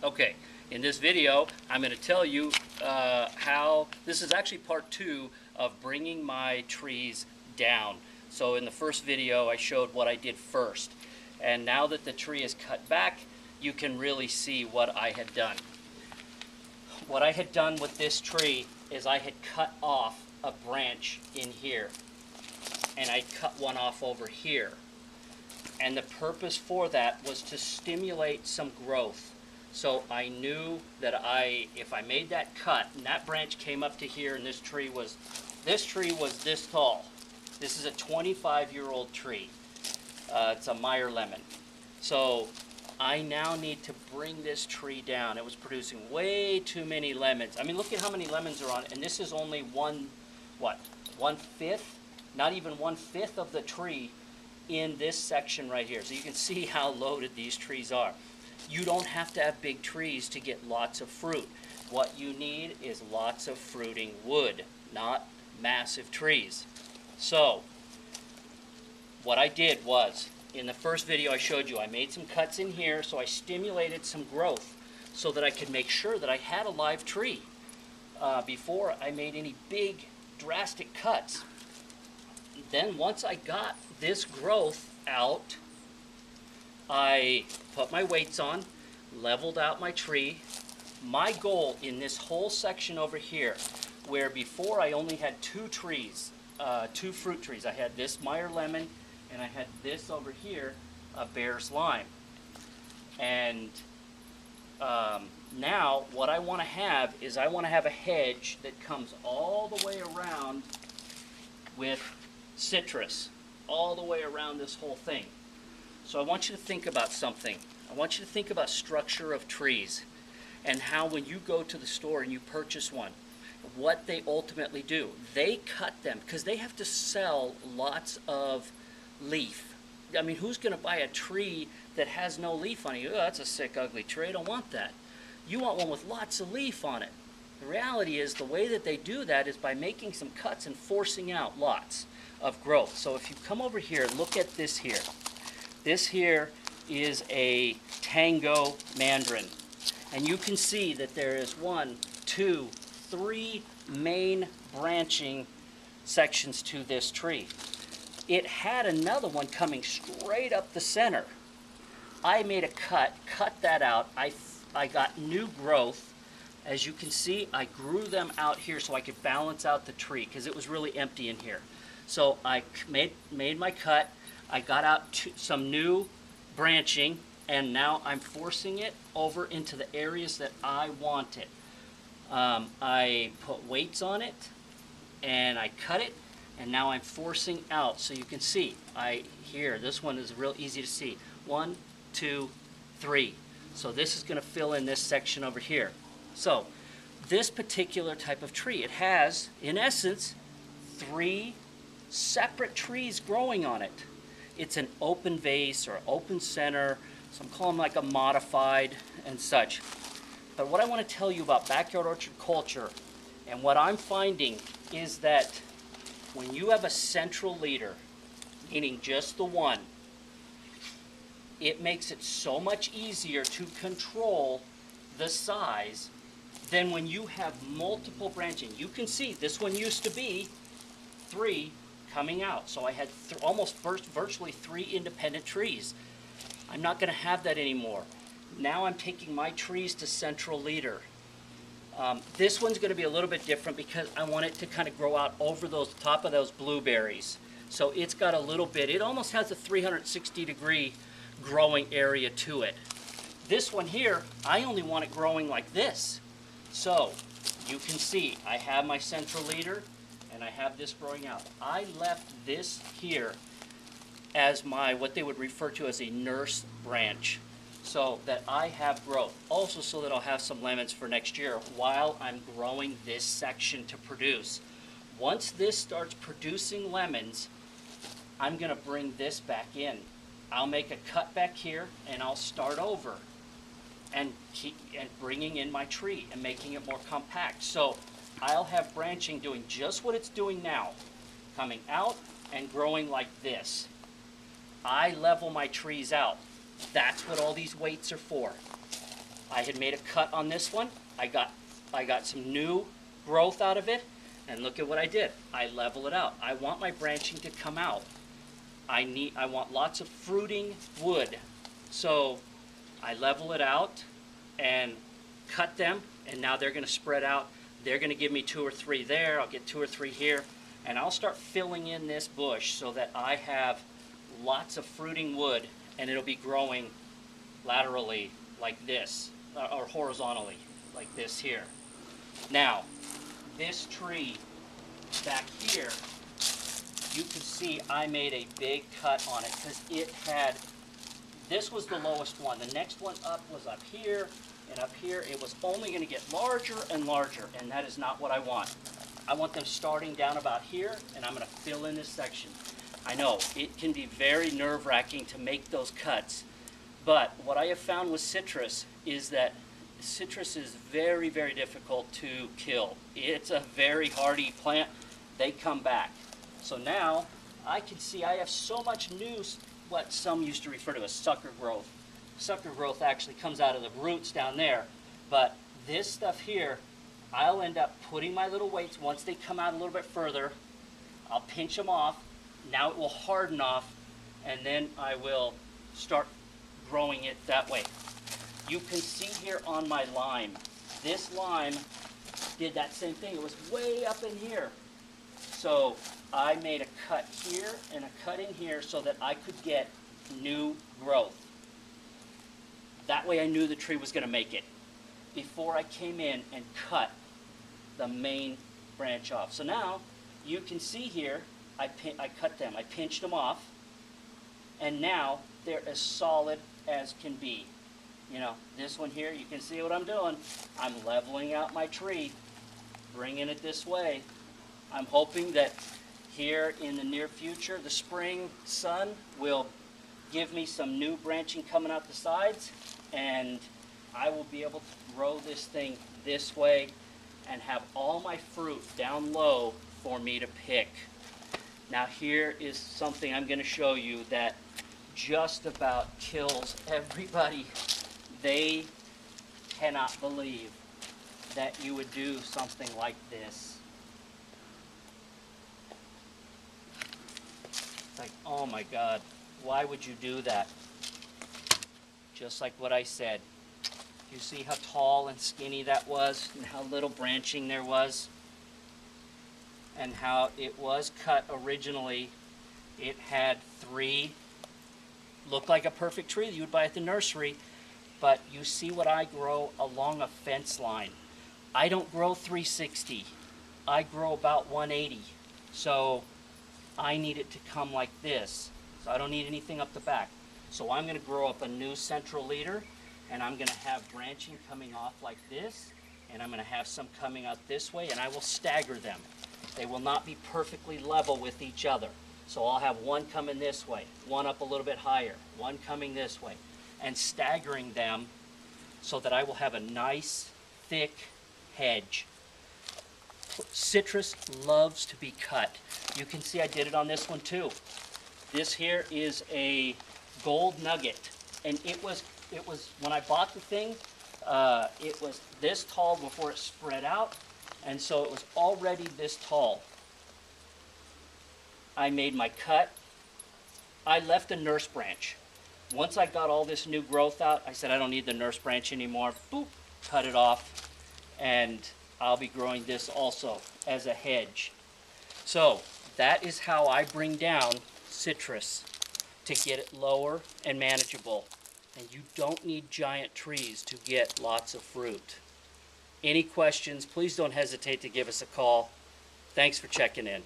Okay, in this video, I'm going to tell you how, this is actually part 2 of bringing my trees down. So in the first video, I showed what I did first. And now that the tree is cut back, you can really see what I had done. What I had done with this tree is I had cut off a branch in here. And I cut one off over here. And the purpose for that was to stimulate some growth. So I knew that if I made that cut and that branch came up to here and this tree was this tall. This is a 25-year-old tree. It's a Meyer lemon. So I now need to bring this tree down. It was producing way too many lemons. I mean, look at how many lemons are on it. And this is only one-fifth, not even 1/5 of the tree in this section right here. So you can see how loaded these trees are. You don't have to have big trees to get lots of fruit. What you need is lots of fruiting wood, not massive trees. So what I did was, in the first video I showed you, I made some cuts in here, so I stimulated some growth so that I could make sure that I had a live tree before I made any big drastic cuts. Then once I got this growth out, I put my weights on, leveled out my tree. My goal in this whole section over here, where before I only had 2 trees, 2 fruit trees. I had this Meyer lemon and I had this over here, a Bear's lime. And now what I want to have is I want to have a hedge that comes all the way around with citrus, all the way around this whole thing. So I want you to think about something. I want you to think about structure of trees and how when you go to the store and you purchase one, what they ultimately do. They cut them because they have to sell lots of leaf. I mean, who's going to buy a tree that has no leaf on it? Oh, that's a sick, ugly tree. I don't want that. You want one with lots of leaf on it. The reality is the way that they do that is by making some cuts and forcing out lots of growth. So if you come over here and look at this here. This here is a tango mandarin. And you can see that there is 1, 2, 3 main branching sections to this tree. It had another one coming straight up the center. I made a cut that out. I got new growth. As you can see, I grew them out here so I could balance out the tree because it was really empty in here. So I made my cut. I got out some new branching, and now I'm forcing it over into the areas that I want it. I put weights on it, and I cut it, and now I'm forcing out. So you can see, this one is real easy to see. 1, 2, 3. So this is going to fill in this section over here. So this particular type of tree, it has, in essence, 3 separate trees growing on it. It's an open vase or open center. Some call them like a modified and such. But what I want to tell you about backyard orchard culture and what I'm finding is that when you have a central leader, meaning just the one, it makes it so much easier to control the size than when you have multiple branching. You can see this one used to be 3 coming out. So I had virtually 3 independent trees. I'm not going to have that anymore. Now I'm taking my trees to central leader. This one's going to be a little bit different because I want it to kind of grow out over those top of those blueberries. So it's got a little bit, it almost has a 360-degree growing area to it. This one here, I only want it growing like this. So you can see I have my central leader and I have this growing out. I left this here as what they would refer to as a nurse branch, so that I have growth. Also so that I'll have some lemons for next year while I'm growing this section to produce. Once this starts producing lemons, I'm going to bring this back in. I'll make a cut back here and I'll start over and bringing in my tree and making it more compact. So I'll have branching doing just what it's doing now, coming out and growing like this. I level my trees out. That's what all these weights are for. I had made a cut on this one. I got some new growth out of it, and look at what I did. I level it out. I want my branching to come out. I want lots of fruiting wood. So I level it out and cut them, and now they're going to spread out. They're going to give me 2 or 3 there. I'll get 2 or 3 here, and I'll start filling in this bush so that I have lots of fruiting wood, and it'll be growing laterally like this, or horizontally like this here. Now, this tree back here, you can see I made a big cut on it because it had, this was the lowest one. The next one up was up here, and up here it was only going to get larger and larger, and that is not what I want. I want them starting down about here, and I'm going to fill in this section. I know it can be very nerve-wracking to make those cuts, but what I have found with citrus is that citrus is very, very difficult to kill. It's a very hardy plant. They come back. So now I can see I have so much new, what some used to refer to as sucker growth. Sucker growth actually comes out of the roots down there, but this stuff here, I'll end up putting my little weights. Once they come out a little bit further, I'll pinch them off. Now it will harden off, and then I will start growing it that way. You can see here on my lime, this lime did that same thing. It was way up in here. So I made a cut here and a cut in here so that I could get new growth. That way I knew the tree was going to make it before I came in and cut the main branch off. So now you can see here, I cut them, I pinched them off, and now they're as solid as can be. You know, this one here, you can see what I'm doing. I'm leveling out my tree, bringing it this way. I'm hoping that here in the near future, the spring sun will give me some new branching coming out the sides, and I will be able to grow this thing this way and have all my fruit down low for me to pick. Now here is something I'm going to show you that just about kills everybody. They cannot believe that you would do something like this. It's like, oh my God, why would you do that? Just like what I said. You see how tall and skinny that was, and how little branching there was, and how it was cut originally. It had 3, looked like a perfect tree that you would buy at the nursery, but you see what I grow along a fence line. I don't grow 360. I grow about 180. So I need it to come like this. So I don't need anything up the back. So I'm going to grow up a new central leader, and I'm going to have branching coming off like this, and I'm going to have some coming out this way, and I will stagger them. They will not be perfectly level with each other. So I'll have one coming this way, one up a little bit higher, one coming this way, and staggering them so that I will have a nice, thick hedge. Citrus loves to be cut. You can see I did it on this one too. This here is a gold nugget, and it was when I bought the thing, it was this tall before it spread out, and so it was already this tall. I made my cut. I left a nurse branch. Once I got all this new growth out, I said I don't need the nurse branch anymore. Boop, cut it off, and I'll be growing this also as a hedge. So that is how I bring down citrus to get it lower and manageable. And you don't need giant trees to get lots of fruit. Any questions, please don't hesitate to give us a call. Thanks for checking in.